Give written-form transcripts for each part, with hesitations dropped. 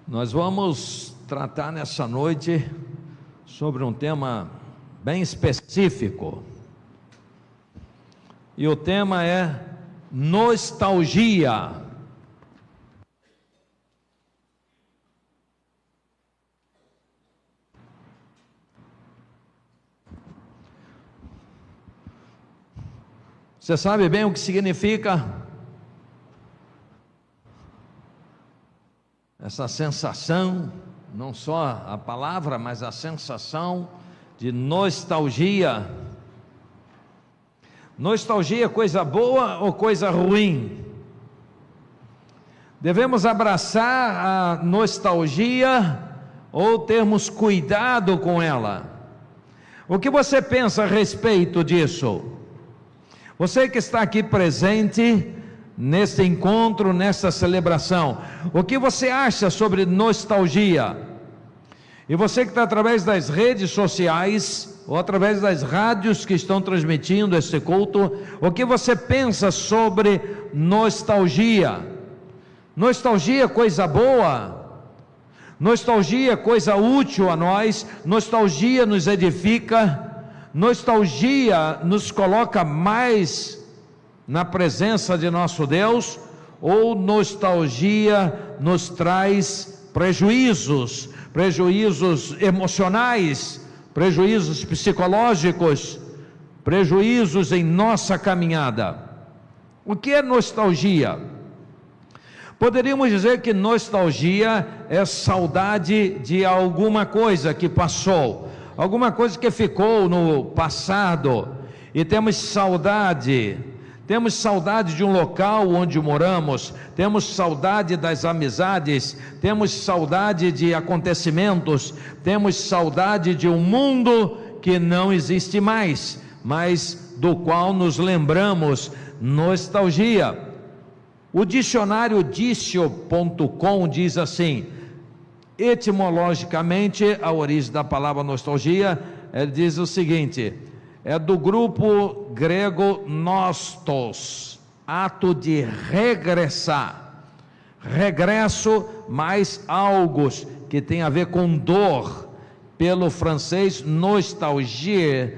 Nós vamos tratar nessa noite sobre um tema bem específico, e o tema é nostalgia. Você sabe bem o que significa essa sensação, não só a palavra, mas a sensação de nostalgia? Nostalgia é coisa boa ou coisa ruim? Devemos abraçar a nostalgia ou termos cuidado com ela? O que você pensa a respeito disso? Você que está aqui presente neste encontro, nesta celebração, o que você acha sobre nostalgia? E você que está através das redes sociais, ou através das rádios que estão transmitindo este culto, o que você pensa sobre nostalgia? Nostalgia é coisa boa? Nostalgia é coisa útil a nós? Nostalgia nos edifica? Nostalgia nos coloca mais na presença de nosso Deus? Ou nostalgia nos traz prejuízos emocionais, prejuízos psicológicos, prejuízos em nossa caminhada? O que é nostalgia? Poderíamos dizer que nostalgia é saudade de alguma coisa que passou, alguma coisa que ficou no passado, e temos saudade de um local onde moramos, temos saudade das amizades, temos saudade de acontecimentos, temos saudade de um mundo que não existe mais, mas do qual nos lembramos. Nostalgia. O dicionário dicio.com diz assim, etimologicamente, a origem da palavra nostalgia, diz o seguinte: é do grupo grego nostos, ato de regressar, regresso mais algos, que tem a ver com dor, pelo francês nostalgie,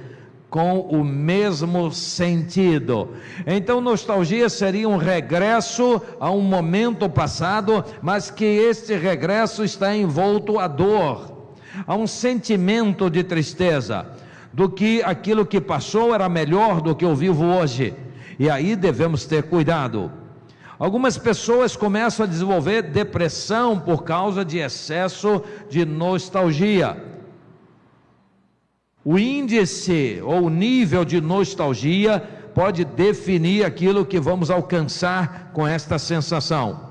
com o mesmo sentido. Então nostalgia seria um regresso a um momento passado, mas que este regresso está envolto a dor, a um sentimento de tristeza, do que aquilo que passou era melhor do que eu vivo hoje, e aí devemos ter cuidado. Algumas pessoas começam a desenvolver depressão por causa de excesso de nostalgia. O índice ou o nível de nostalgia pode definir aquilo que vamos alcançar com esta sensação.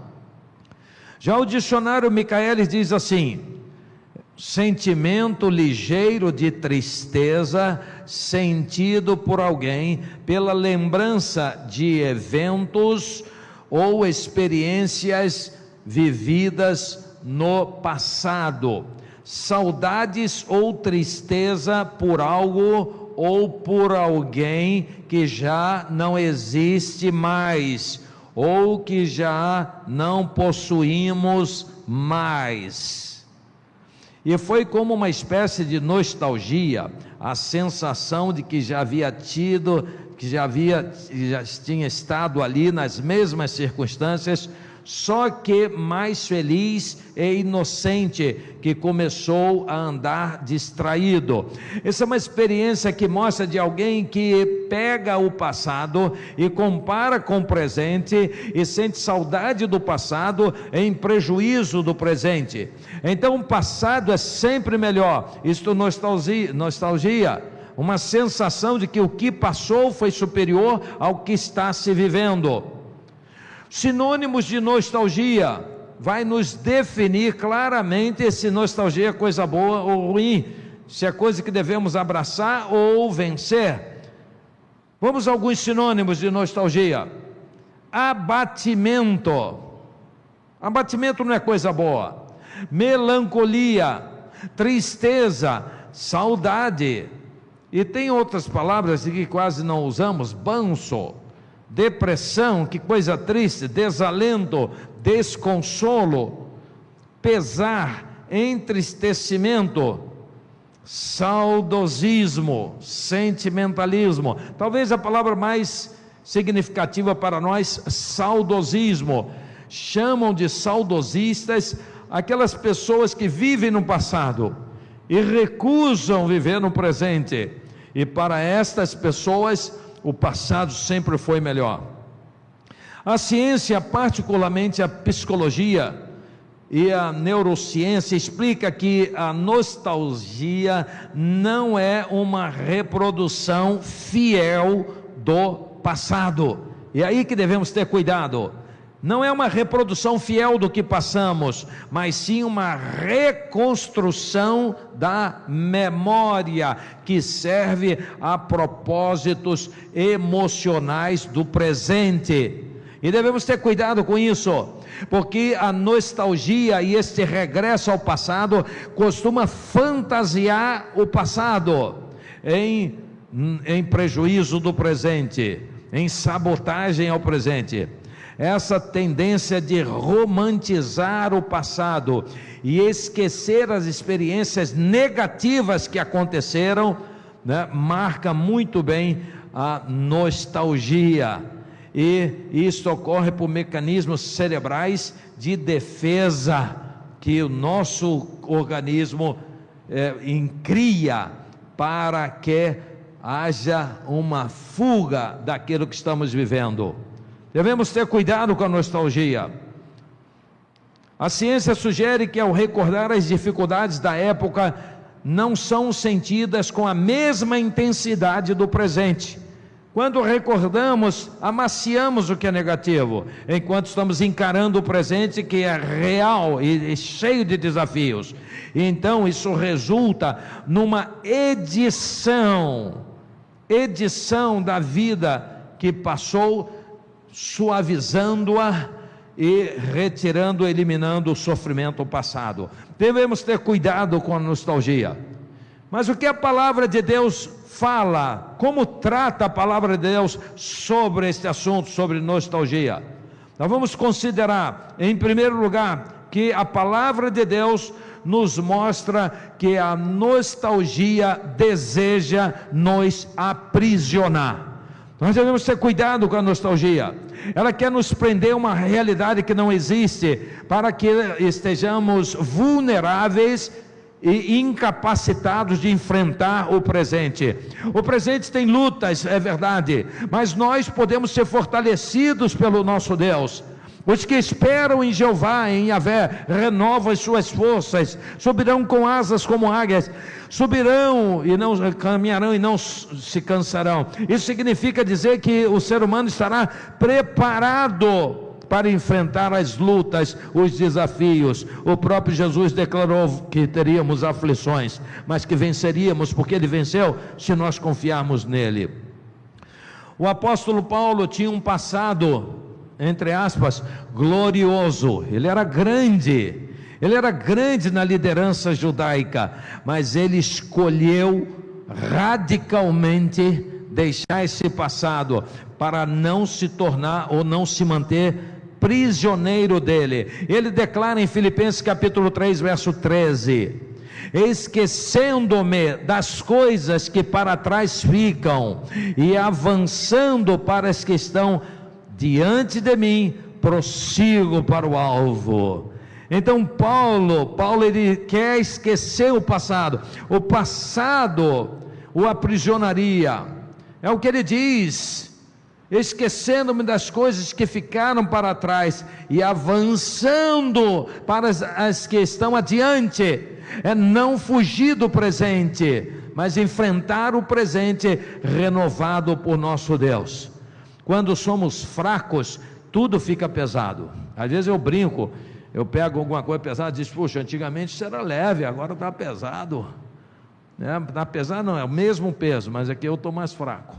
Já o dicionário Michaelis diz assim: sentimento ligeiro de tristeza sentido por alguém pela lembrança de eventos ou experiências vividas no passado. Saudades ou tristeza por algo ou por alguém que já não existe mais, ou que já não possuímos mais. E foi como uma espécie de nostalgia, a sensação de que já tinha estado ali nas mesmas circunstâncias, só que mais feliz e inocente, que começou a andar distraído. Essa é uma experiência que mostra de alguém que pega o passado e compara com o presente e sente saudade do passado em prejuízo do presente. Então o passado é sempre melhor. Isto nostalgia, uma sensação de que o que passou foi superior ao que está se vivendo. Sinônimos de nostalgia vai nos definir claramente se nostalgia é coisa boa ou ruim, se é coisa que devemos abraçar ou vencer. Vamos a alguns sinônimos de nostalgia. Abatimento não é coisa boa. Melancolia, tristeza, saudade, e tem outras palavras que quase não usamos: banço, depressão, que coisa triste, desalento, desconsolo, pesar, entristecimento, saudosismo, sentimentalismo. Talvez a palavra mais significativa para nós, saudosismo. Chamam de saudosistas aquelas pessoas que vivem no passado e recusam viver no presente. E para estas pessoas, o passado sempre foi melhor. A ciência, particularmente a psicologia e a neurociência, explica que a nostalgia não é uma reprodução fiel do passado. E é aí que devemos ter cuidado. Não é uma reprodução fiel do que passamos, mas sim uma reconstrução da memória, que serve a propósitos emocionais do presente. E devemos ter cuidado com isso, porque a nostalgia e este regresso ao passado costuma fantasiar o passado em prejuízo do presente, em sabotagem ao presente. Essa tendência de romantizar o passado e esquecer as experiências negativas que aconteceram, marca muito bem a nostalgia. E isso ocorre por mecanismos cerebrais de defesa que o nosso organismo cria para que haja uma fuga daquilo que estamos vivendo. Devemos ter cuidado com a nostalgia. A ciência sugere que, ao recordar as dificuldades da época, não são sentidas com a mesma intensidade do presente. Quando recordamos, amaciamos o que é negativo, enquanto estamos encarando o presente, que é real e cheio de desafios. Então isso resulta numa edição da vida que passou, suavizando-a e retirando, eliminando o sofrimento passado. Devemos ter cuidado com a nostalgia. Mas o que a palavra de Deus fala, como trata a palavra de Deus sobre este assunto, sobre nostalgia? Nós vamos considerar, em primeiro lugar, que a palavra de Deus nos mostra que a nostalgia deseja nos aprisionar. Nós devemos ter cuidado com a nostalgia. Ela quer nos prender a uma realidade que não existe, para que estejamos vulneráveis e incapacitados de enfrentar o presente. O presente tem lutas, é verdade, mas nós podemos ser fortalecidos pelo nosso Deus. Os que esperam em Jeová, em Yahvé, renovam as suas forças, subirão com asas como águias, subirão e não caminharão e não se cansarão. Isso significa dizer que o ser humano estará preparado para enfrentar as lutas, os desafios. O próprio Jesus declarou que teríamos aflições, mas que venceríamos, porque Ele venceu se nós confiarmos nele. O apóstolo Paulo tinha um passado, entre aspas, glorioso. Ele era grande na liderança judaica, mas ele escolheu radicalmente deixar esse passado para não se tornar ou não se manter prisioneiro dele. Ele declara em Filipenses capítulo 3, verso 13: esquecendo-me das coisas que para trás ficam e avançando para as que estão diante de mim, prossigo para o alvo. Então Paulo ele quer esquecer o passado o aprisionaria. É o que ele diz: esquecendo-me das coisas que ficaram para trás e avançando para as que estão adiante. É não fugir do presente, mas enfrentar o presente renovado por nosso Deus. Quando somos fracos, tudo fica pesado. Às vezes eu brinco, eu pego alguma coisa pesada e digo: puxa, antigamente isso era leve, agora está pesado. Está pesado não, é o mesmo peso, mas aqui eu estou mais fraco.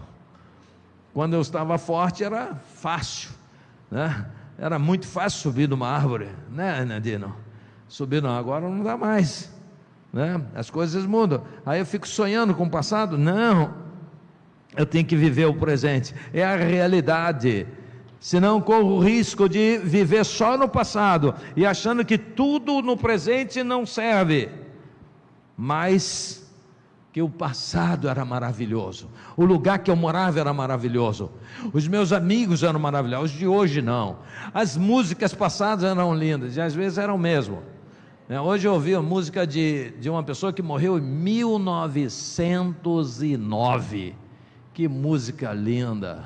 Quando eu estava forte era fácil, era muito fácil subir numa árvore, Nadino? Subir não, agora não dá mais, as coisas mudam. Aí eu fico sonhando com o passado? Não, eu tenho que viver o presente. É a realidade senão corro o risco de viver só no passado e achando que tudo no presente não serve, mas que o passado era maravilhoso, o lugar que eu morava era maravilhoso, os meus amigos eram maravilhosos, os de hoje não, as músicas passadas eram lindas, e às vezes eram mesmo. Hoje eu ouvi a música de uma pessoa que morreu em 1909, que música linda,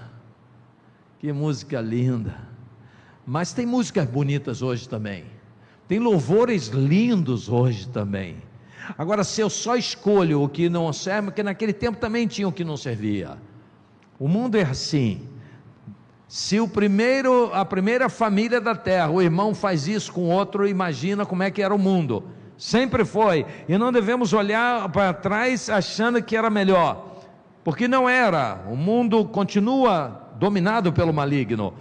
mas tem músicas bonitas hoje também, tem louvores lindos hoje também. Agora, se eu só escolho o que não serve, porque naquele tempo também tinha o que não servia. O mundo é assim. Se a primeira família da terra, o irmão faz isso com o outro, imagina como é que era o mundo. Sempre foi. E não devemos olhar para trás achando que era melhor, porque não era. O mundo continua dominado pelo maligno.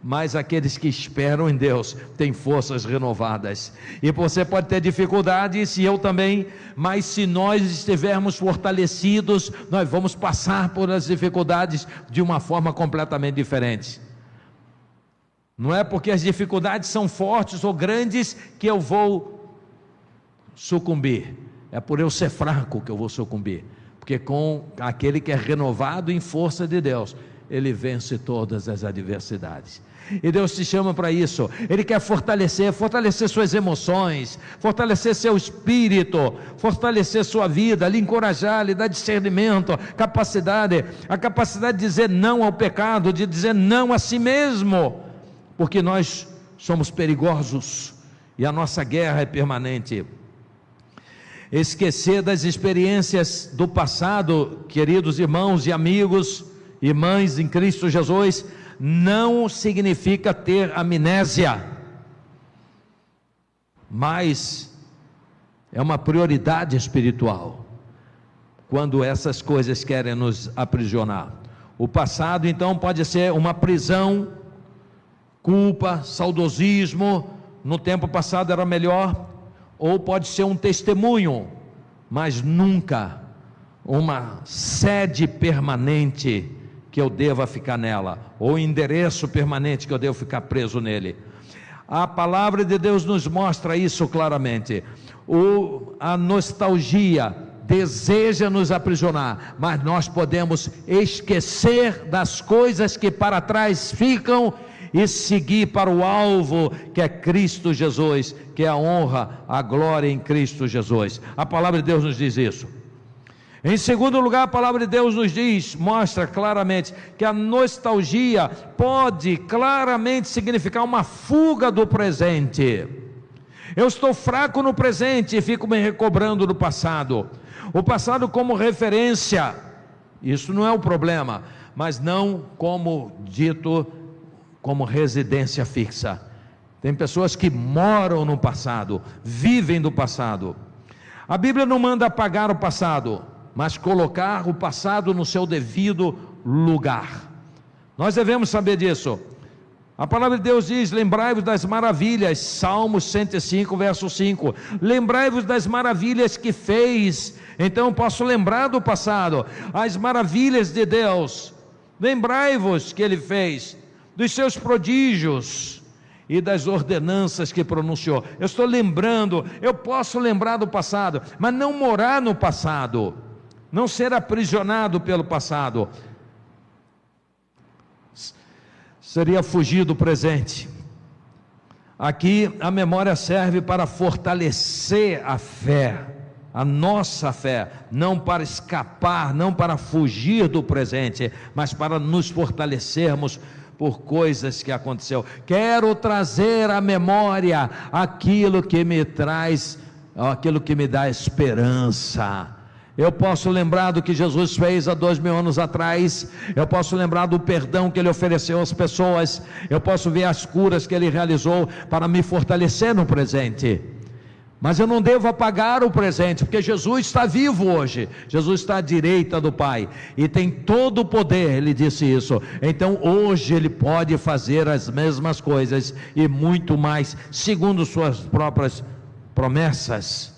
Mas aqueles que esperam em Deus têm forças renovadas. E você pode ter dificuldades, e eu também, mas se nós estivermos fortalecidos, nós vamos passar por as dificuldades de uma forma completamente diferente. Não é porque as dificuldades são fortes ou grandes que eu vou sucumbir, é por eu ser fraco que eu vou sucumbir, porque com aquele que é renovado em força de Deus, ele vence todas as adversidades. E Deus te chama para isso. Ele quer fortalecer suas emoções, fortalecer seu espírito, fortalecer sua vida, lhe encorajar, lhe dar discernimento, a capacidade de dizer não ao pecado, de dizer não a si mesmo, porque nós somos perigosos e a nossa guerra é permanente. Esquecer das experiências do passado, queridos irmãos e amigos, irmãs em Cristo Jesus, não significa ter amnésia, mas é uma prioridade espiritual, quando essas coisas querem nos aprisionar. O passado então pode ser uma prisão, culpa, saudosismo, no tempo passado era melhor, ou pode ser um testemunho, mas nunca uma sede permanente que eu deva ficar nela, ou endereço permanente que eu devo ficar preso nele. A palavra de Deus nos mostra isso claramente. A nostalgia deseja nos aprisionar, mas nós podemos esquecer das coisas que para trás ficam e seguir para o alvo, que é Cristo Jesus, que é a honra, a glória em Cristo Jesus. A palavra de Deus nos diz isso. Em segundo lugar, a palavra de Deus nos mostra claramente que a nostalgia pode claramente significar uma fuga do presente. Eu estou fraco no presente e fico me recobrando do passado. O passado como referência, isso não é o problema, mas não como dito, como residência fixa. Tem pessoas que moram no passado, vivem do passado. A Bíblia não manda apagar o passado, mas colocar o passado no seu devido lugar. Nós devemos saber disso. A palavra de Deus diz: lembrai-vos das maravilhas, Salmos 105, verso 5, lembrai-vos das maravilhas que fez. Então eu posso lembrar do passado, as maravilhas de Deus, lembrai-vos que Ele fez, dos seus prodígios e das ordenanças que pronunciou. Eu estou lembrando, eu posso lembrar do passado, mas não morar no passado, não ser aprisionado pelo passado, seria fugir do presente. Aqui a memória serve para fortalecer a fé, a nossa fé, não para escapar, não para fugir do presente, mas para nos fortalecermos por coisas que aconteceu. Quero trazer à memória aquilo que me traz, aquilo que me dá esperança. Eu posso lembrar do que Jesus fez há 2000 anos atrás, eu posso lembrar do perdão que Ele ofereceu às pessoas, eu posso ver as curas que Ele realizou para me fortalecer no presente, mas eu não devo apagar o presente, porque Jesus está vivo hoje, Jesus está à direita do Pai, e tem todo o poder, Ele disse isso, então hoje Ele pode fazer as mesmas coisas, e muito mais, segundo suas próprias promessas.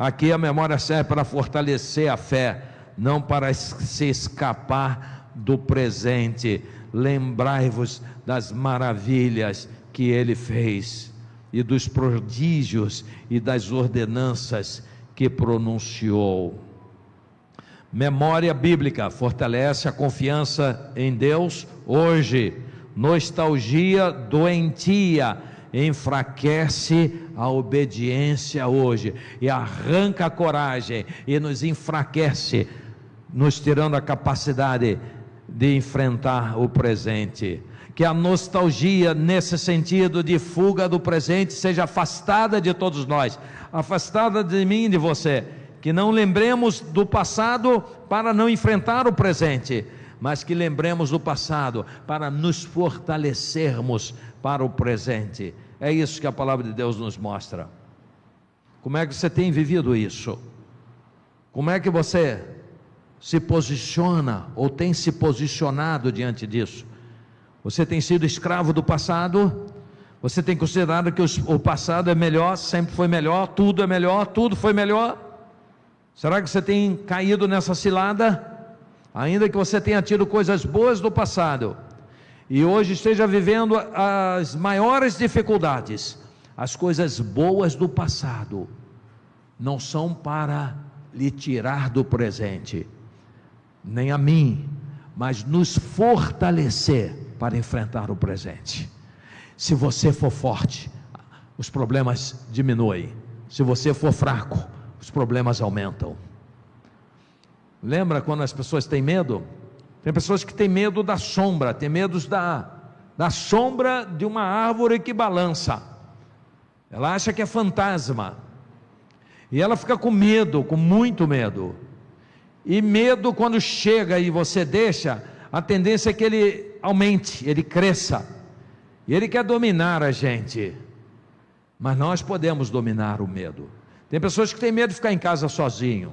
Aqui a memória serve para fortalecer a fé, não para se escapar do presente, lembrai-vos das maravilhas que Ele fez, e dos prodígios e das ordenanças que pronunciou. Memória bíblica fortalece a confiança em Deus hoje. Nostalgia doentia enfraquece a obediência hoje, e arranca a coragem e nos enfraquece, nos tirando a capacidade de enfrentar o presente. Que a nostalgia, nesse sentido de fuga do presente, seja afastada de todos nós, afastada de mim e de você. Que não lembremos do passado para não enfrentar o presente, mas que lembremos do passado para nos fortalecermos para o presente. É isso que a palavra de Deus nos mostra. Como é que você tem vivido isso? Como é que você se posiciona ou tem se posicionado diante disso? Você tem sido escravo do passado? Você tem considerado que o passado é melhor, sempre foi melhor, tudo é melhor, tudo foi melhor? Será que você tem caído nessa cilada? Ainda que você tenha tido coisas boas do passado e hoje esteja vivendo as maiores dificuldades, as coisas boas do passado não são para lhe tirar do presente, nem a mim, mas nos fortalecer para enfrentar o presente. Se você for forte, os problemas diminuem. Se você for fraco, os problemas aumentam. Lembra quando as pessoas têm medo? Tem pessoas que têm medo da sombra, têm medo da sombra de uma árvore que balança. Ela acha que é fantasma, e ela fica com medo, com muito medo. E medo, quando chega e você deixa, a tendência é que ele aumente, ele cresça, e ele quer dominar a gente. Mas nós podemos dominar o medo. Tem pessoas que têm medo de ficar em casa sozinho,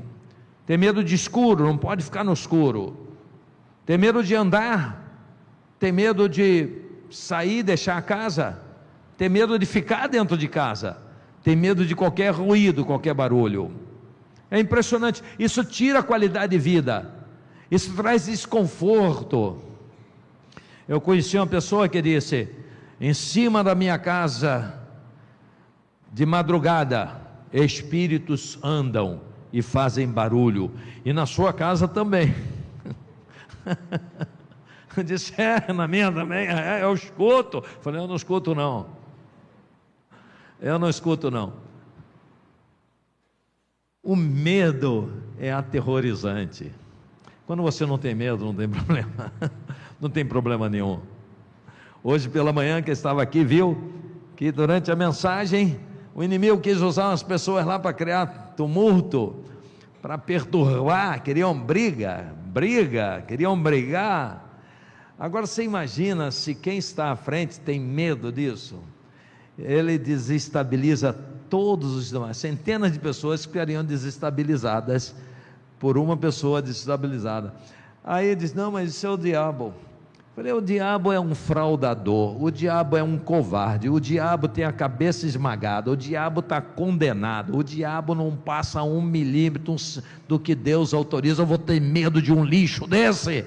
tem medo de escuro, não pode ficar no escuro, tem medo de andar, tem medo de sair, deixar a casa, tem medo de ficar dentro de casa, tem medo de qualquer ruído, qualquer barulho. É impressionante, isso tira a qualidade de vida, isso traz desconforto. Eu conheci uma pessoa que disse: em cima da minha casa, de madrugada, espíritos andam e fazem barulho, e na sua casa também. Eu disse: na minha também, eu escuto. Falei: eu não escuto não, eu não escuto não. O medo é aterrorizante. Quando você não tem medo, não tem problema, não tem problema nenhum. Hoje pela manhã, que estava aqui, viu que durante a mensagem o inimigo quis usar umas pessoas lá para criar tumulto, para perturbar, queriam queriam brigar. Agora você imagina se quem está à frente tem medo disso, ele desestabiliza todos os demais. Centenas de pessoas ficariam desestabilizadas por uma pessoa desestabilizada. Aí ele diz: não, mas isso é o diabo. Falei: o diabo é um fraudador, o diabo é um covarde, o diabo tem a cabeça esmagada, o diabo está condenado, o diabo não passa 1 milímetro do que Deus autoriza. Eu vou ter medo de um lixo desse?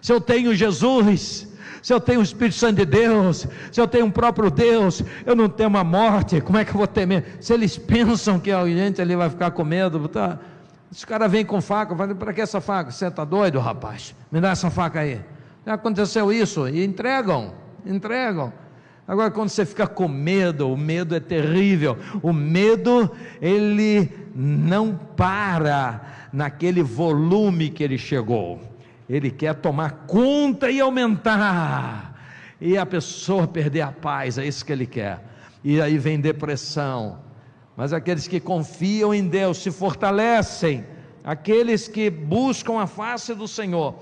Se eu tenho Jesus, se eu tenho o Espírito Santo de Deus, se eu tenho o próprio Deus, eu não tenho uma morte, como é que eu vou ter medo? Se eles pensam que a gente ali vai ficar com medo, tá? Os caras vêm com faca. Eu falei: para que essa faca? Você está doido, rapaz? Me dá essa faca aí. Já aconteceu isso, e entregam. Agora, quando você fica com medo, o medo é terrível. O medo, ele não para naquele volume que ele chegou, ele quer tomar conta e aumentar, e a pessoa perder a paz. É isso que ele quer, e aí vem depressão. Mas aqueles que confiam em Deus se fortalecem, aqueles que buscam a face do Senhor,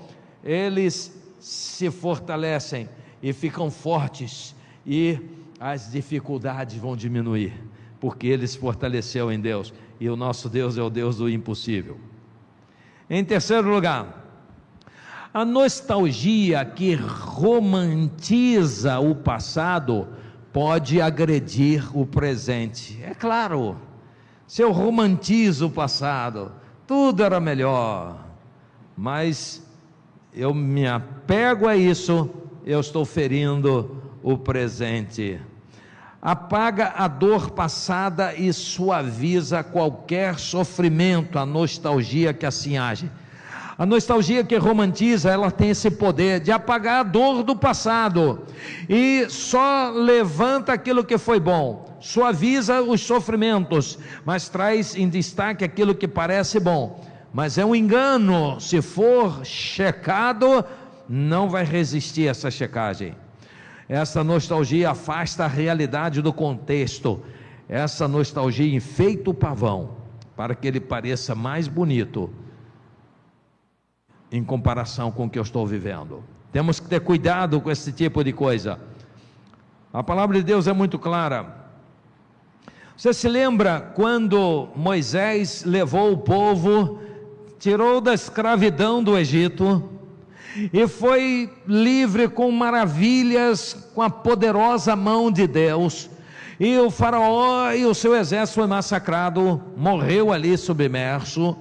eles se fortalecem e ficam fortes, e as dificuldades vão diminuir, porque ele se fortaleceu em Deus, e o nosso Deus é o Deus do impossível. Em terceiro lugar, a nostalgia que romantiza o passado pode agredir o presente. É claro, se eu romantizo o passado, tudo era melhor, mas eu me apego a isso, eu estou ferindo o presente. Apaga a dor passada e suaviza qualquer sofrimento, a nostalgia que assim age. A nostalgia que romantiza, ela tem esse poder de apagar a dor do passado e só levanta aquilo que foi bom, suaviza os sofrimentos, mas traz em destaque aquilo que parece bom. Mas é um engano, se for checado, não vai resistir a essa checagem. Essa nostalgia afasta a realidade do contexto. Essa nostalgia enfeita o pavão, para que ele pareça mais bonito, em comparação com o que eu estou vivendo. Temos que ter cuidado com esse tipo de coisa. A palavra de Deus é muito clara. Você se lembra quando Moisés levou o povo, tirou da escravidão do Egito e foi livre com maravilhas, com a poderosa mão de Deus, e o faraó e o seu exército foi massacrado, morreu ali submerso.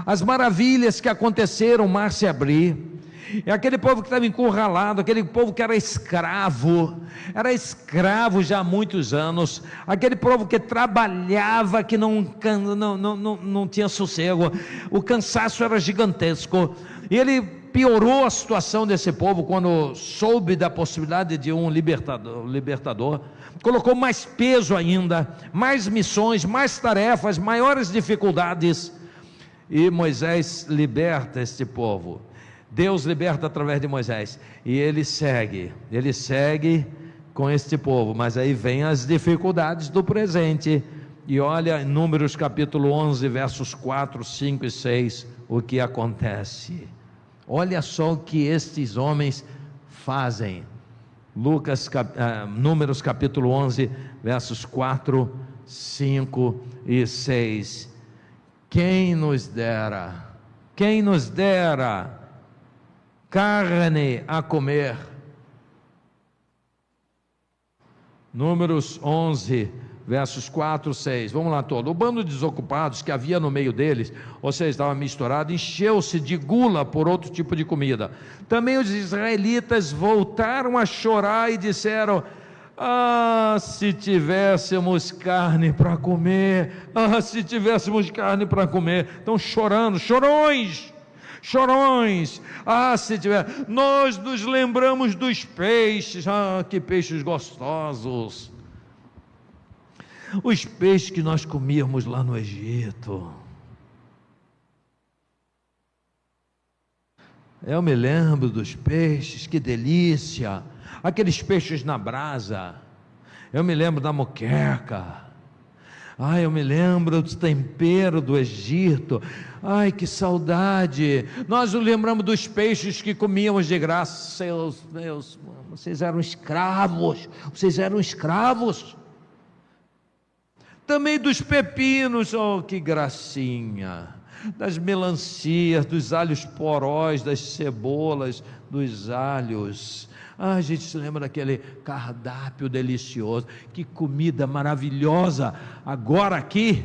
As maravilhas que aconteceram, o mar se abrir, e aquele povo que estava encurralado, aquele povo que era escravo já há muitos anos, aquele povo que trabalhava, que não tinha sossego, o cansaço era gigantesco, e ele piorou a situação desse povo quando soube da possibilidade de um libertador, colocou mais peso ainda, mais missões, mais tarefas, maiores dificuldades, e Moisés liberta este povo. Deus liberta através de Moisés, e ele segue com este povo, mas aí vem as dificuldades do presente, e olha em Números capítulo 11, versos 4, 5 e 6, o que acontece. Olha só o que estes homens fazem. Números capítulo 11, versos 4, 5 e 6. Quem nos dera carne a comer. Números 11, versos 4, 6, vamos lá todo. O bando de desocupados que havia no meio deles, ou seja, estava misturado, encheu-se de gula por outro tipo de comida. Também os israelitas voltaram a chorar e disseram: ah, se tivéssemos carne para comer, se tivéssemos carne para comer. Estão chorando, chorões, se tiver, nós nos lembramos dos peixes, que peixes gostosos, os peixes que nós comíamos lá no Egito. Eu me lembro dos peixes, que delícia, aqueles peixes na brasa. Eu me lembro da moqueca. Eu me lembro do tempero do Egito. Que saudade. Nós nos lembramos dos peixes que comíamos de graça. Vocês eram escravos. Também dos pepinos, que gracinha. Das melancias, dos alhos porós, das cebolas, dos alhos. A gente se lembra daquele cardápio delicioso, que comida maravilhosa. Agora aqui,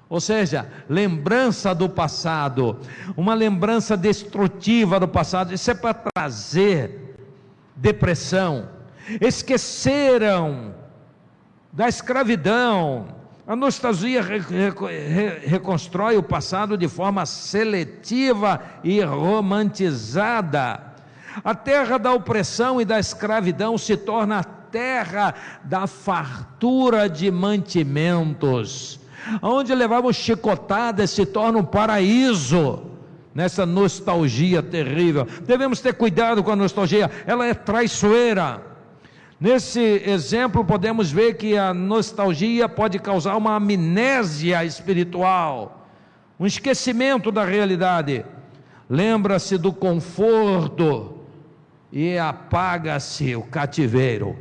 ou seja, lembrança do passado, uma lembrança destrutiva do passado. Isso é para trazer depressão. Esqueceram da escravidão. A nostalgia reconstrói o passado de forma seletiva e romantizada. A terra da opressão e da escravidão se torna a terra da fartura de mantimentos. Onde levamos chicotadas se torna um paraíso, nessa nostalgia terrível. Devemos ter cuidado com a nostalgia, ela é traiçoeira. Nesse exemplo podemos ver que a nostalgia pode causar uma amnésia espiritual, um esquecimento da realidade. Lembra-se do conforto e apaga-se o cativeiro.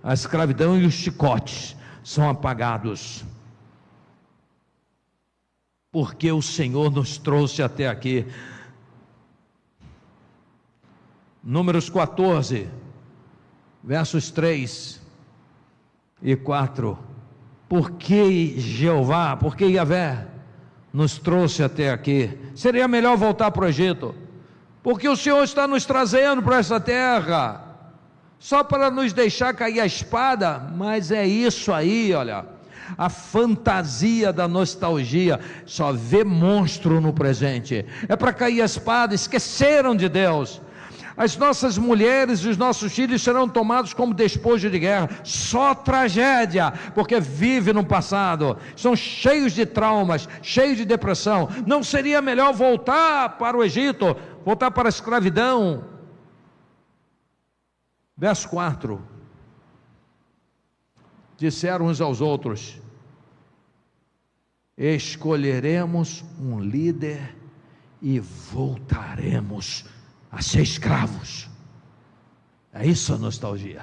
A escravidão e os chicotes são apagados, porque o Senhor nos trouxe até aqui. Números 14, versos 3 e 4. Porque Jeová, porque Yahvé nos trouxe até aqui. Seria melhor voltar para o Egito. porque o Senhor está nos trazendo para essa terra, só para nos deixar cair a espada. Mas é isso aí, olha, a fantasia da nostalgia, só vê monstro no presente, é para cair a espada, esqueceram de Deus. As nossas mulheres e os nossos filhos serão tomados como despojo de guerra, só tragédia, porque vive no passado, são cheios de traumas, cheios de depressão. Não seria melhor voltar para o Egito, voltar para a escravidão? Verso 4, disseram uns aos outros: escolheremos um líder e voltaremos a ser escravos. É isso a nostalgia.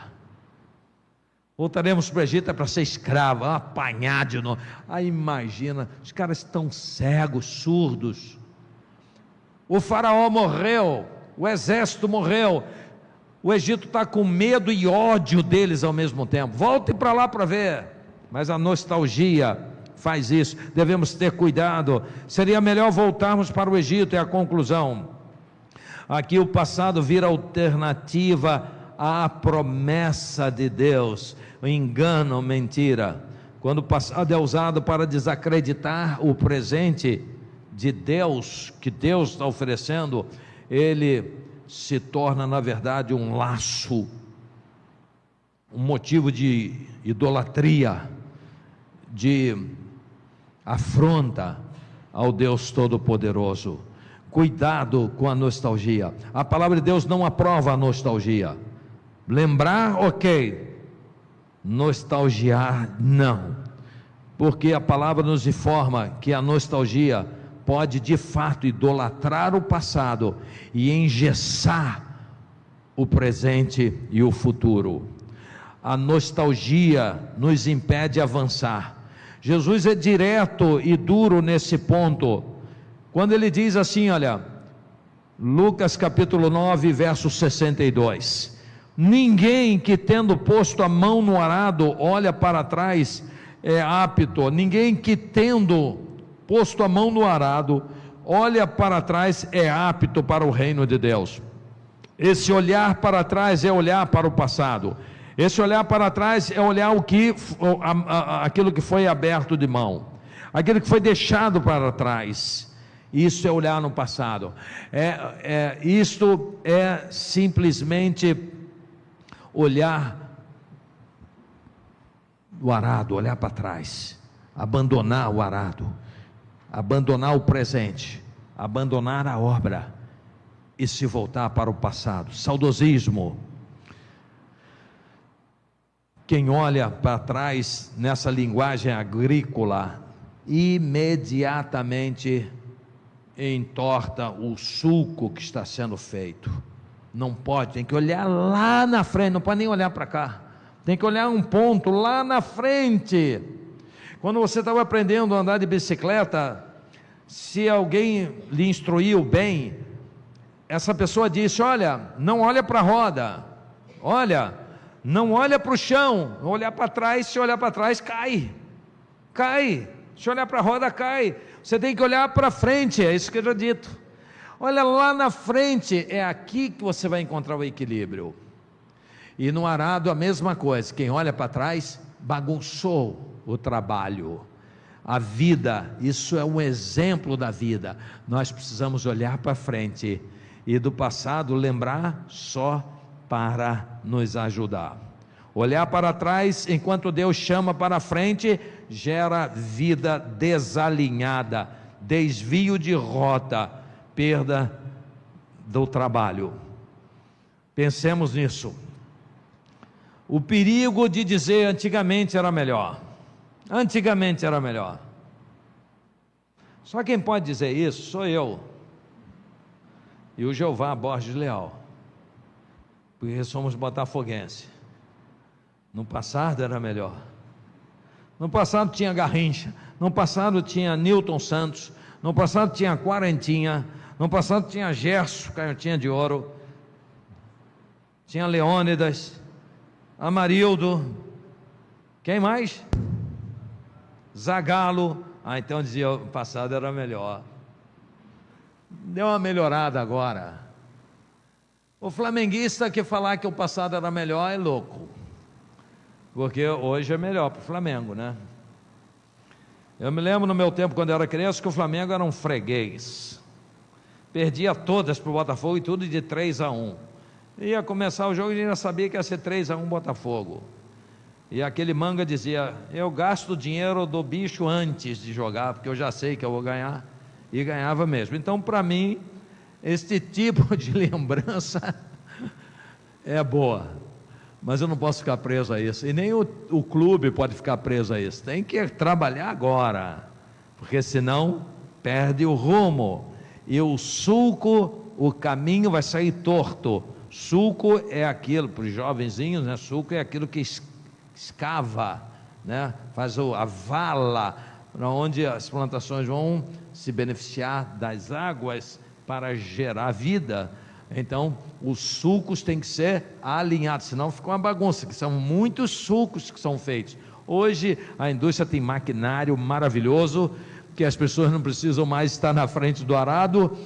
Voltaremos para o Egito para ser escravo, apanhar de novo. Aí imagina, os caras estão cegos, surdos. O faraó morreu, o exército morreu, o Egito está com medo e ódio deles ao mesmo tempo. Volte para lá para ver. Mas a nostalgia faz isso, devemos ter cuidado. Seria melhor voltarmos para o Egito, é a conclusão. Aqui o passado vira alternativa à promessa de Deus, o engano, mentira. Quando o passado é usado para desacreditar o presente de Deus, que Deus está oferecendo, ele se torna na verdade um laço, um motivo de idolatria, de afronta ao Deus Todo-Poderoso. Cuidado com a nostalgia. A palavra de Deus não aprova a nostalgia. Lembrar, ok. Nostalgiar, não. Porque a palavra nos informa que a nostalgia pode de fato idolatrar o passado e engessar o presente e o futuro. A nostalgia nos impede de avançar. Jesus é direto e duro nesse ponto, quando ele diz assim, olha, Lucas capítulo 9, verso 62, ninguém que tendo posto a mão no arado, olha para trás, é apto. Ninguém que tendo posto a mão no arado, olha para trás, é apto para o reino de Deus. Esse olhar para trás é olhar para o passado. Esse olhar para trás é olhar aquilo que foi aberto de mão, aquilo que foi deixado para trás. Isso é olhar no passado. Isto é simplesmente olhar o arado, olhar para trás, abandonar o arado, abandonar o presente, abandonar a obra e se voltar para o passado. Saudosismo. Quem olha para trás nessa linguagem agrícola, imediatamente entorta o suco que está sendo feito. Não pode, tem que olhar lá na frente, não pode nem olhar para cá, tem que olhar um ponto lá na frente. Quando você estava aprendendo a andar de bicicleta, se alguém lhe instruiu bem, essa pessoa disse, olha, não olha para a roda, olha, não olha para o chão, olhar para trás, se olhar para trás cai, se olhar para a roda cai, você tem que olhar para frente, é isso que eu já dito, olha lá na frente, é aqui que você vai encontrar o equilíbrio. E no arado a mesma coisa, quem olha para trás bagunçou o trabalho, a vida. Isso é um exemplo da vida. Nós precisamos olhar para frente e do passado lembrar só para nos ajudar. Olhar para trás enquanto Deus chama para frente gera vida desalinhada, desvio de rota, perda do trabalho. Pensemos nisso. O perigo de dizer antigamente era melhor. Antigamente era melhor. Só quem pode dizer isso sou eu e o Jeová Borges Leal, porque somos botafoguenses. No passado era melhor. No passado tinha Garrincha, no passado tinha Newton Santos, no passado tinha Quarentinha, no passado tinha Gerson, canhotinha de ouro, tinha Leônidas, Amarildo, quem mais? Zagallo. Então eu dizia, o passado era melhor. Deu uma melhorada agora, O flamenguista que falar que o passado era melhor é louco, porque hoje é melhor para o Flamengo, né? Eu me lembro no meu tempo, quando eu era criança, que o Flamengo era um freguês, perdia todas para o Botafogo e tudo de 3-1, ia começar o jogo e já sabia que ia ser 3-1 Botafogo, e aquele manga dizia: eu gasto o dinheiro do bicho antes de jogar, porque eu já sei que eu vou ganhar, e ganhava mesmo. Então, para mim, este tipo de lembrança é boa, mas eu não posso ficar preso a isso, e nem o clube pode ficar preso a isso. Tem que trabalhar agora, porque senão perde o rumo, e o sulco, o caminho vai sair torto. Sulco é aquilo, para os jovenzinhos, né? Sulco é aquilo que escava, né? Faz a vala, para onde as plantações vão se beneficiar das águas para gerar vida. Então os sulcos têm que ser alinhados, senão fica uma bagunça, que são muitos sulcos que são feitos. Hoje a indústria tem maquinário maravilhoso, que as pessoas não precisam mais estar na frente do arado.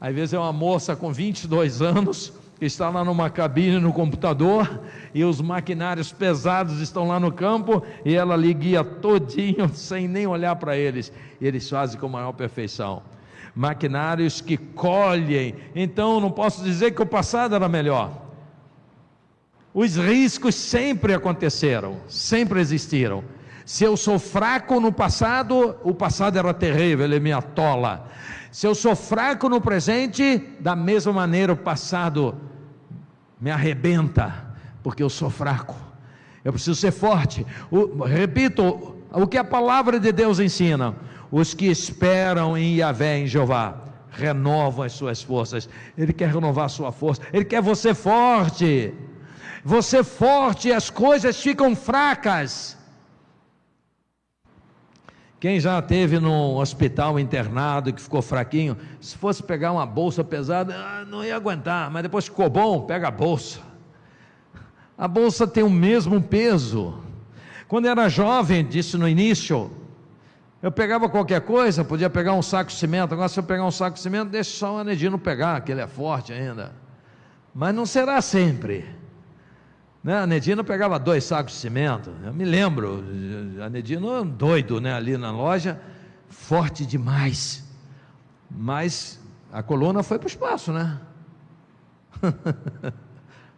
Às vezes é uma moça com 22 anos, que está lá numa cabine no computador, e os maquinários pesados estão lá no campo, e ela ali guia todinho, sem nem olhar para eles, e eles fazem com a maior perfeição. Maquinários que colhem. Então não posso dizer que o passado era melhor. Os riscos sempre aconteceram, sempre existiram. Se eu sou fraco no passado, o passado era terrível, ele me atola. Se eu sou fraco no presente, da mesma maneira o passado me arrebenta, porque eu sou fraco. Eu preciso ser forte. Repito, o que a palavra de Deus ensina: os que esperam em Yahvé, em Jeová, renovam as suas forças. Ele quer renovar a sua força, Ele quer você forte. Você forte, as coisas ficam fracas. Quem já esteve num hospital internado que ficou fraquinho, se fosse pegar uma bolsa pesada, não ia aguentar, mas depois ficou bom, pega a bolsa. A bolsa tem o mesmo peso. Quando eu era jovem, disse no início, eu pegava qualquer coisa, podia pegar um saco de cimento. Agora, se eu pegar um saco de cimento, deixa só o Anedino pegar, que ele é forte ainda. Mas não será sempre, né? A Anedino pegava 2 sacos de cimento. Eu me lembro, a Anedino doido, né? Ali na loja, forte demais, mas a coluna foi para o espaço, né?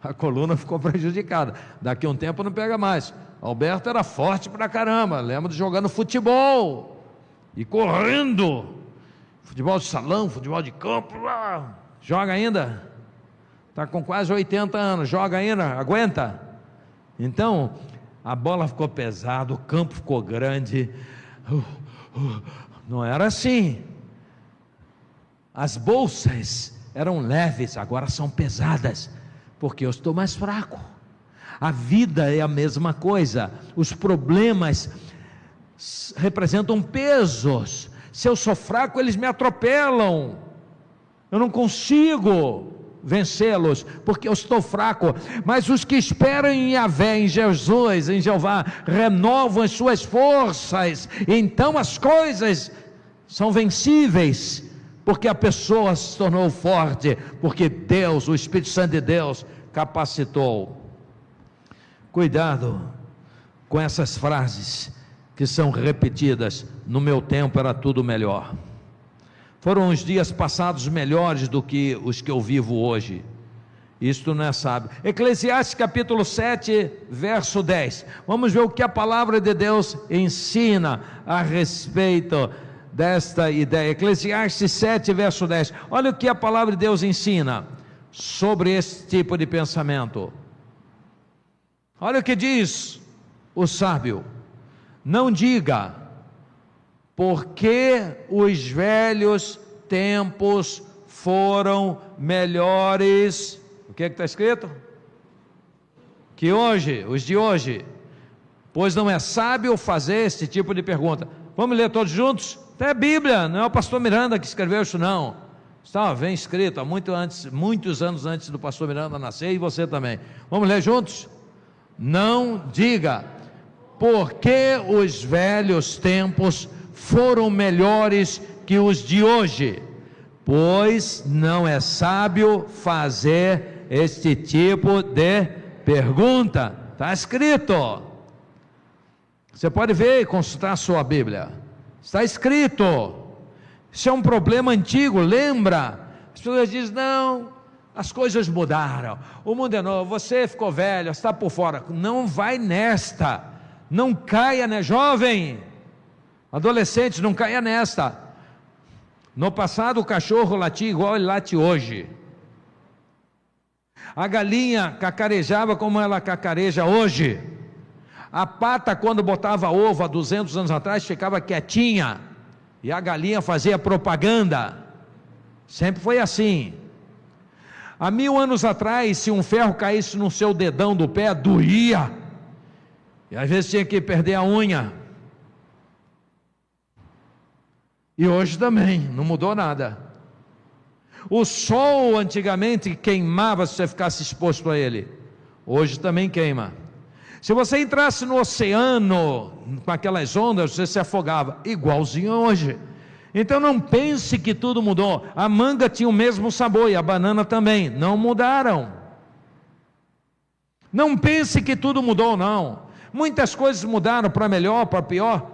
A coluna ficou prejudicada. Daqui a um tempo não pega mais. Alberto era forte pra caramba, lembro de jogando futebol e correndo, futebol de salão, futebol de campo. Joga ainda? Está com quase 80 anos, joga ainda? Aguenta? Então a bola ficou pesada, o campo ficou grande. Não era assim. As bolsas eram leves, agora são pesadas, porque eu estou mais fraco. A vida é a mesma coisa. Os problemas representam pesos. Se eu sou fraco, eles me atropelam. Eu não consigo vencê-los, porque eu estou fraco. Mas os que esperam em Yahvé, em Jesus, em Jeová, renovam as suas forças. Então as coisas são vencíveis, porque a pessoa se tornou forte, porque Deus, o Espírito Santo de Deus, capacitou. Cuidado com essas frases que são repetidas: no meu tempo era tudo melhor. Foram os dias passados melhores do que os que eu vivo hoje. Isto não é sábio. Eclesiastes capítulo 7, verso 10. Vamos ver o que a palavra de Deus ensina a respeito desta ideia. Eclesiastes 7, verso 10. Olha o que a palavra de Deus ensina sobre esse tipo de pensamento. Olha o que diz o sábio: não diga, porque os velhos tempos foram melhores. O que está escrito? Que hoje, os de hoje, pois não é sábio fazer esse tipo de pergunta. Vamos ler todos juntos? Até a Bíblia, não é o pastor Miranda que escreveu isso não. Estava bem escrito há muitos anos antes do pastor Miranda nascer, e você também. Vamos ler juntos? Não diga, porque os velhos tempos foram melhores que os de hoje, pois não é sábio fazer este tipo de pergunta. Está escrito. Você pode ver e consultar a sua Bíblia. Está escrito. Isso é um problema antigo, lembra? As pessoas dizem, não, as coisas mudaram, o mundo é novo, você ficou velho, está por fora. Não vai nesta, não caia, né, jovem, adolescente, não caia nesta. No passado o cachorro latia igual ele late hoje, a galinha cacarejava como ela cacareja hoje, a pata quando botava ovo há 200 anos atrás ficava quietinha, e a galinha fazia propaganda, sempre foi assim. Há 1000 anos atrás, se um ferro caísse no seu dedão do pé, doía, e às vezes tinha que perder a unha, e hoje também, não mudou nada. O sol antigamente queimava se você ficasse exposto a ele, hoje também queima. Se você entrasse no oceano, com aquelas ondas, você se afogava, igualzinho hoje. Então não pense que tudo mudou. A manga tinha o mesmo sabor e a banana também, não mudaram. Não pense que tudo mudou, não. Muitas coisas mudaram para melhor, para pior,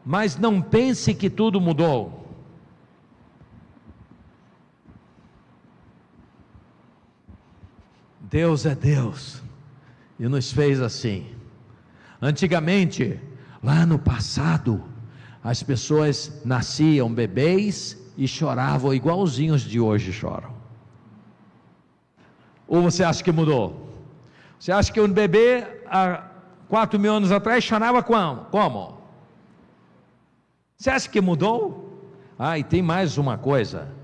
mas não pense que tudo mudou. Deus é Deus e nos fez assim. Antigamente, lá no passado, as pessoas nasciam bebês e choravam igualzinhos de hoje choram. Ou você acha que mudou? Você acha que um bebê há 4.000 anos atrás chorava como? Você acha que mudou? E tem mais uma coisa.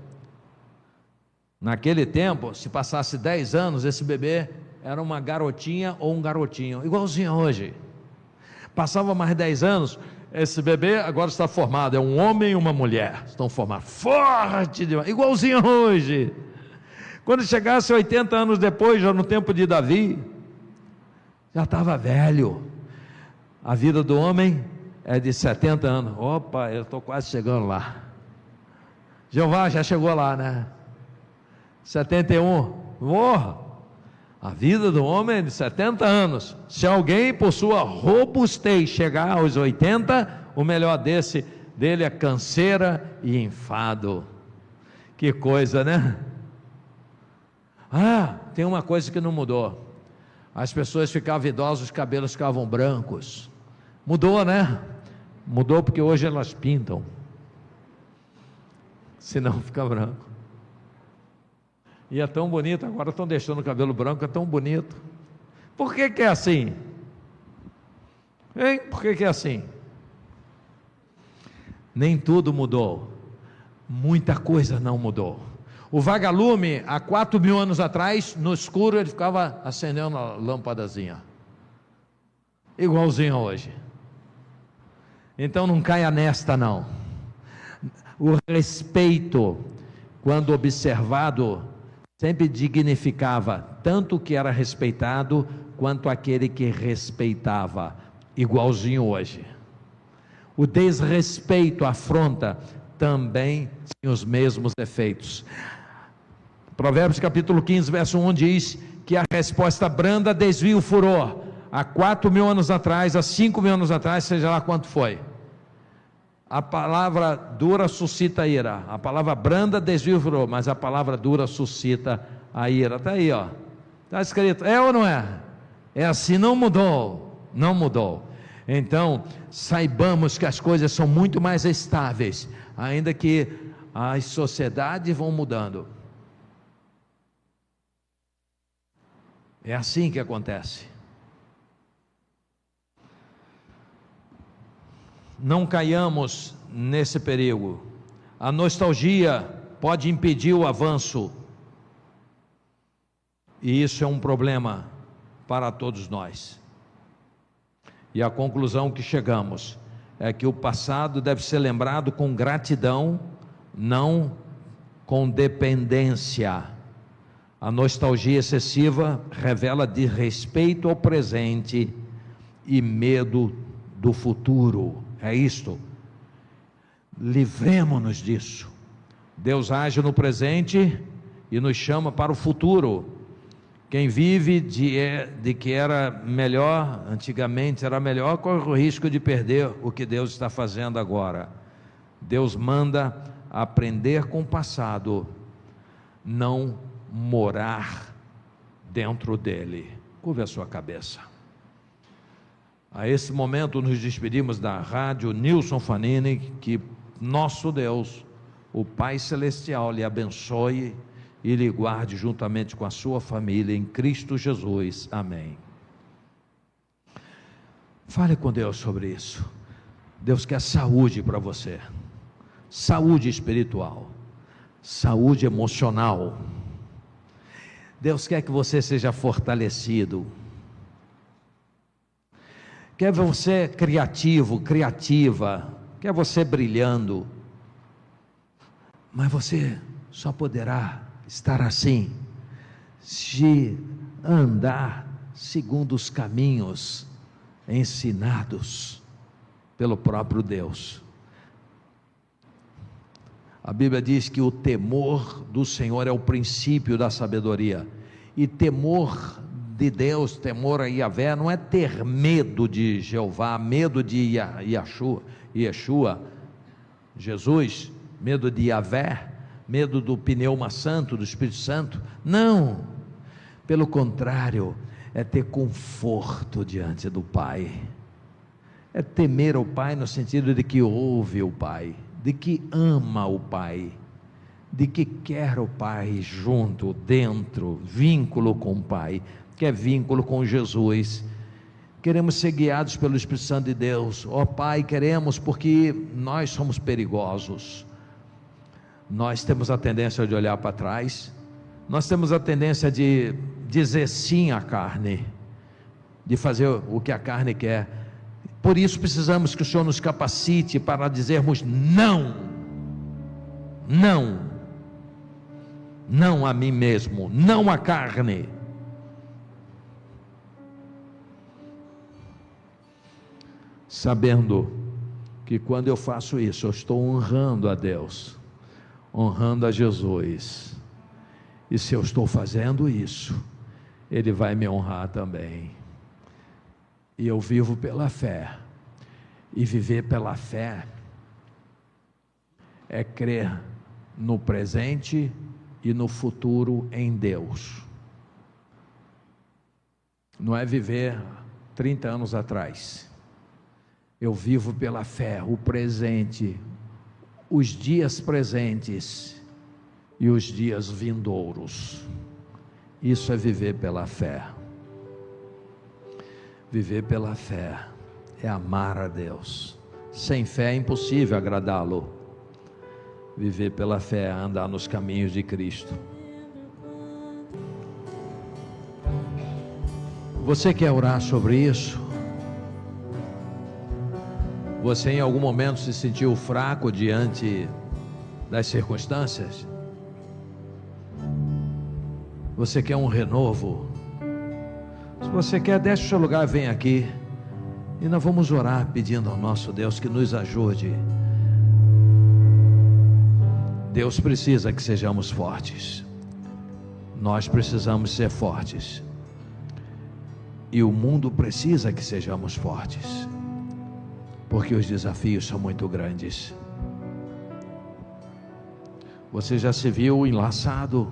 Naquele tempo, se passasse 10 anos, esse bebê era uma garotinha ou um garotinho, igualzinho a hoje. Passava mais 10 anos, esse bebê agora está formado, é um homem e uma mulher, estão formados, forte demais, igualzinho a hoje. Quando chegasse 80 anos depois, já no tempo de Davi, já estava velho. A vida do homem é de 70 anos, opa, eu estou quase chegando lá. Jeová já chegou lá, né? 71, a vida do homem é de 70 anos, se alguém por sua robustez chegar aos 80, o melhor dele é canseira e enfado. Que coisa, né? Tem uma coisa que não mudou, as pessoas ficavam idosas, os cabelos ficavam brancos, mudou, né? Mudou porque hoje elas pintam, senão fica branco. E é tão bonito, agora estão deixando o cabelo branco, é tão bonito. Por que é assim? Hein? Por que é assim? Nem tudo mudou, muita coisa não mudou. O vagalume, há 4.000 anos atrás, no escuro ele ficava acendendo a lâmpadazinha, igualzinho a hoje. Então não caia nesta não. O respeito, quando observado, sempre dignificava tanto o que era respeitado, quanto aquele que respeitava, igualzinho hoje. O desrespeito, a afronta, também tem os mesmos efeitos. Provérbios capítulo 15, verso 1 diz que a resposta branda desvia o furor. Há 4.000 anos atrás, há 5.000 anos atrás, seja lá quanto foi, a palavra dura suscita a ira, a palavra branda desvia o furor, mas a palavra dura suscita a ira. Está aí, está escrito, é ou não é? É assim, não mudou, não mudou. Então, saibamos que as coisas são muito mais estáveis, ainda que as sociedades vão mudando. É assim que acontece. Não caiamos nesse perigo. A nostalgia pode impedir o avanço, e isso é um problema para todos nós. E a conclusão que chegamos é que o passado deve ser lembrado com gratidão, não com dependência. A nostalgia excessiva revela desrespeito ao presente e medo do futuro. É isto. Livremo-nos disso. Deus age no presente e nos chama para o futuro. Quem vive de que era melhor, antigamente era melhor, corre o risco de perder o que Deus está fazendo agora. Deus manda aprender com o passado, não morar dentro dele. Curve a sua cabeça. A esse momento nos despedimos da rádio Nilson Fanini, que nosso Deus, o Pai Celestial, lhe abençoe e lhe guarde juntamente com a sua família em Cristo Jesus. Amém. Fale com Deus sobre isso. Deus quer saúde para você, saúde espiritual, saúde emocional. Deus quer que você seja fortalecido, quer você criativo, criativa, quer você brilhando, mas você só poderá estar assim se andar segundo os caminhos ensinados pelo próprio Deus. A Bíblia diz que o temor do Senhor é o princípio da sabedoria, e temor de Deus, temor a Yahvé, não é ter medo de Jeová, medo de Yeshua, Jesus, medo de Yahvé, medo do pneuma santo, do Espírito Santo. Não, pelo contrário, é ter conforto diante do Pai, é temer o Pai no sentido de que ouve o Pai, de que ama o Pai, de que quer o Pai junto, dentro, vínculo com o Pai, que é vínculo com Jesus. Queremos ser guiados pelo Espírito Santo de Deus. Ó Pai, queremos, porque nós somos perigosos, nós temos a tendência de olhar para trás, nós temos a tendência de dizer sim à carne, de fazer o que a carne quer. Por isso precisamos que o Senhor nos capacite para dizermos não, não, não a mim mesmo, não à carne. Sabendo que quando eu faço isso, eu estou honrando a Deus, honrando a Jesus, e se eu estou fazendo isso, Ele vai me honrar também. E eu vivo pela fé, e viver pela fé é crer no presente e no futuro em Deus, não é viver 30 anos atrás. Eu vivo pela fé, o presente, os dias presentes e os dias vindouros. Isso é viver pela fé. Viver pela fé é amar a Deus. Sem fé é impossível agradá-lo. Viver pela fé é andar nos caminhos de Cristo. Você quer orar sobre isso? Você em algum momento se sentiu fraco diante das circunstâncias? Você quer um renovo? Se você quer, deixe o seu lugar, vem aqui, e nós vamos orar pedindo ao nosso Deus que nos ajude. Deus precisa que sejamos fortes, nós precisamos ser fortes, e o mundo precisa que sejamos fortes, porque os desafios são muito grandes. Você já se viu enlaçado,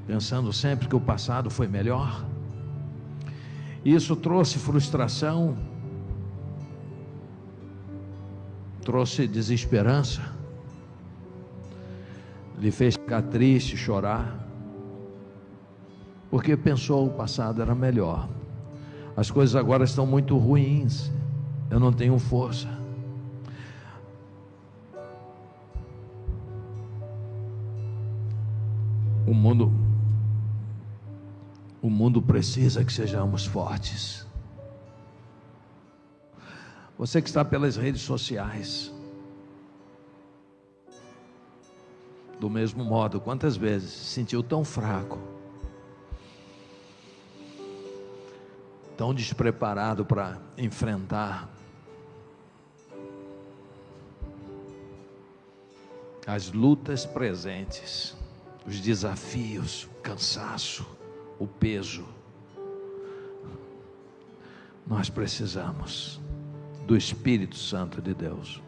pensando sempre que o passado foi melhor? Isso trouxe frustração, trouxe desesperança, lhe fez ficar triste, chorar, porque pensou o passado era melhor. As coisas agora estão muito ruins, eu não tenho força. O mundo precisa que sejamos fortes. Você que está pelas redes sociais, do mesmo modo, quantas vezes se sentiu tão fraco, tão despreparado para enfrentar as lutas presentes, os desafios, o cansaço, o peso. Nós precisamos do Espírito Santo de Deus.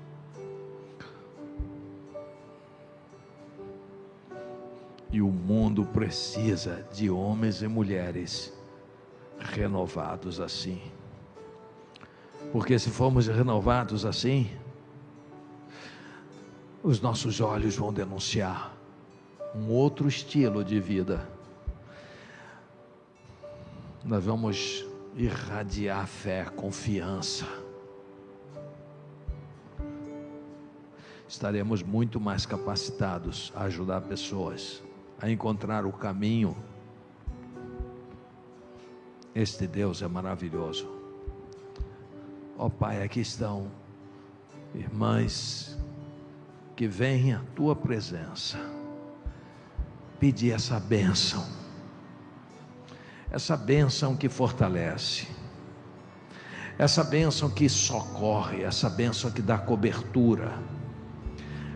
E o mundo precisa de homens e mulheres renovados assim. Porque se formos renovados assim, os nossos olhos vão denunciar um outro estilo de vida. Nós vamos irradiar fé, confiança. Estaremos muito mais capacitados a ajudar pessoas a encontrar o caminho. Este Deus é maravilhoso. Ó Pai, aqui estão irmãs que vêm à Tua presença pedir essa bênção que fortalece, essa bênção que socorre, essa bênção que dá cobertura,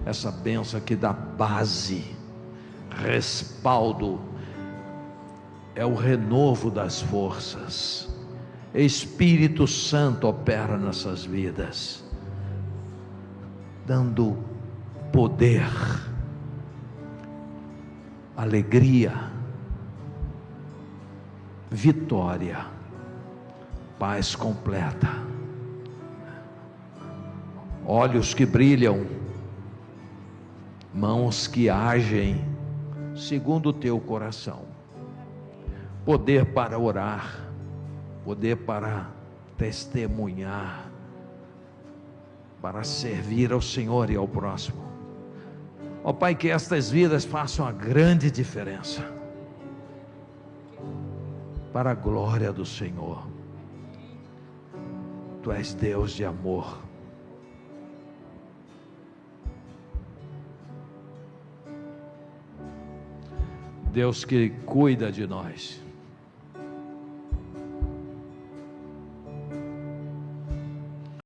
essa bênção que dá base, respaldo, é o renovo das forças. Espírito Santo opera nessas vidas, dando poder, alegria, vitória, paz completa, olhos que brilham, mãos que agem segundo o teu coração, poder para orar, poder para testemunhar, para servir ao Senhor e ao próximo. Ó Pai, que estas vidas façam a grande diferença, para a glória do Senhor. Tu és Deus de amor. Deus que cuida de nós.